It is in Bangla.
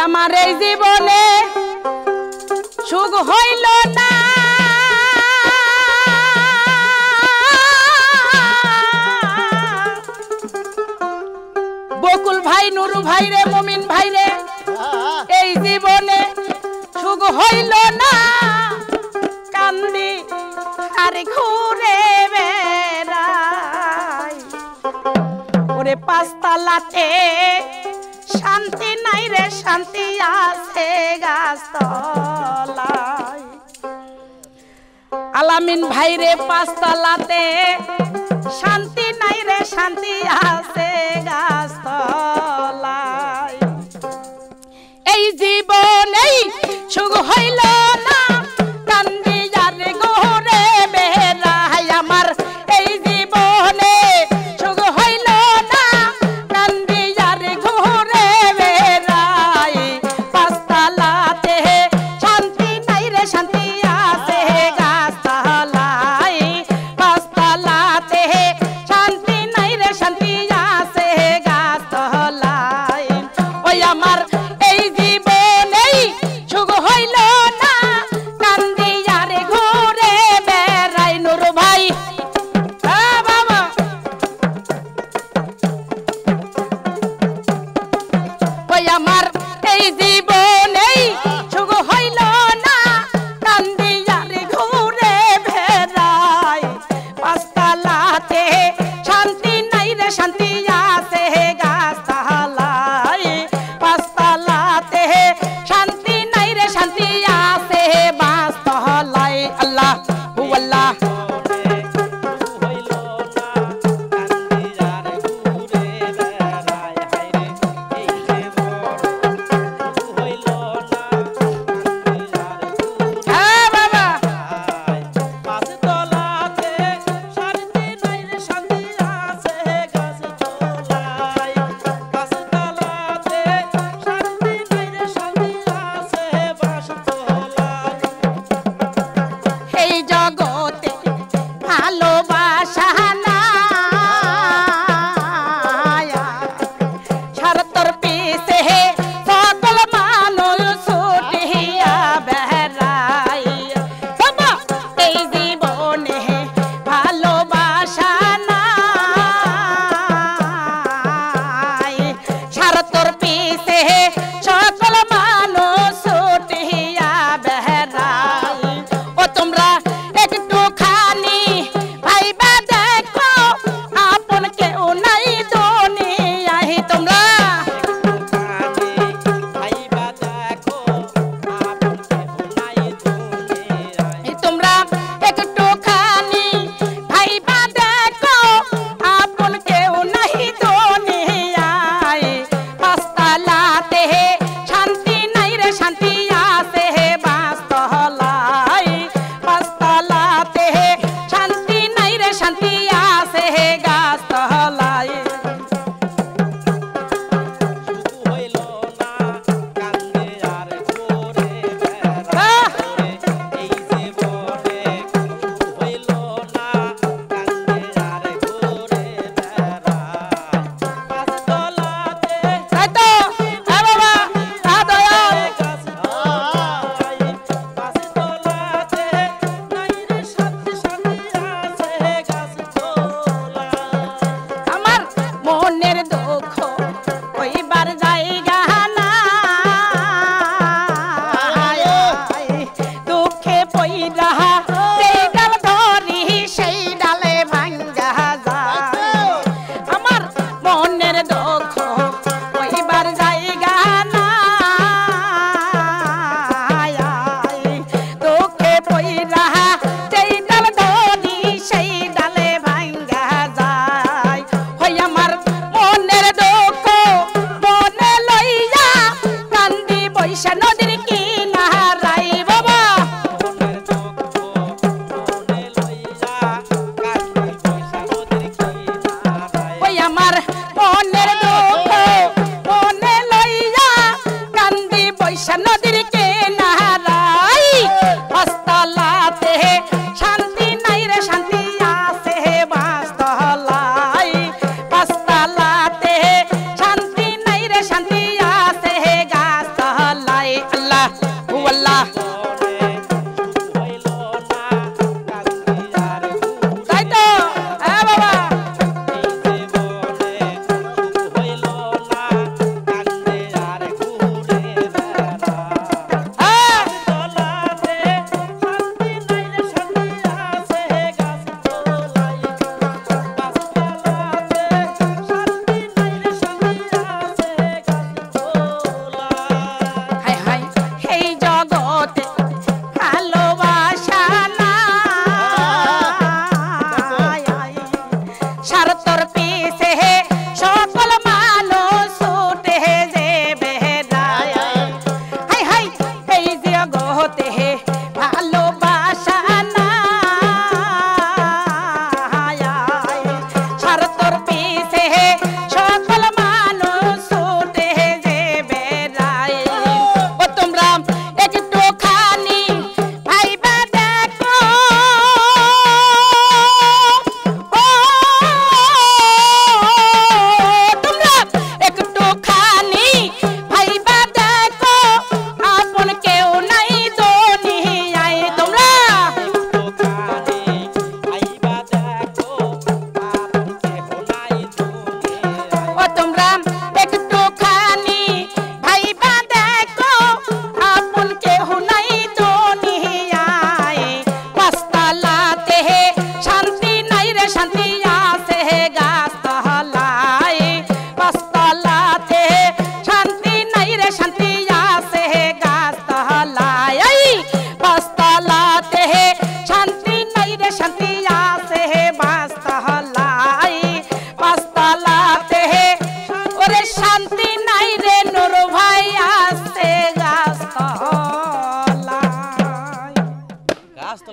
আমার এই জীবনে সুখ হইল না বকুল ভাই নুরু ভাই রে মুমিন ভাই রে এই জীবনে সুখ হইল না কান্দি আর ঘুরে বেড়াই ওরে পাঁচতলাতে শান্তি নাই রে শান্তি আছে গাছতলায় আলামিন ভাই রে পাঁচতলাতে শান্তি নাই রে শান্তি আছে গাছতলায় এই জীবনেই সুখ হইল না কান্দি আর ঘুরে বেড়াই আমার এই জীবনে সুখ হইল না কান্দি আর ঘুরে বেড়াই পাঁচতলাতে শান্তি নাই রে শান্তি আছে গাছতলায় পাঁচতলাতে শান্তি নাই রে শান্তি আছে গাছতলায় होते हैं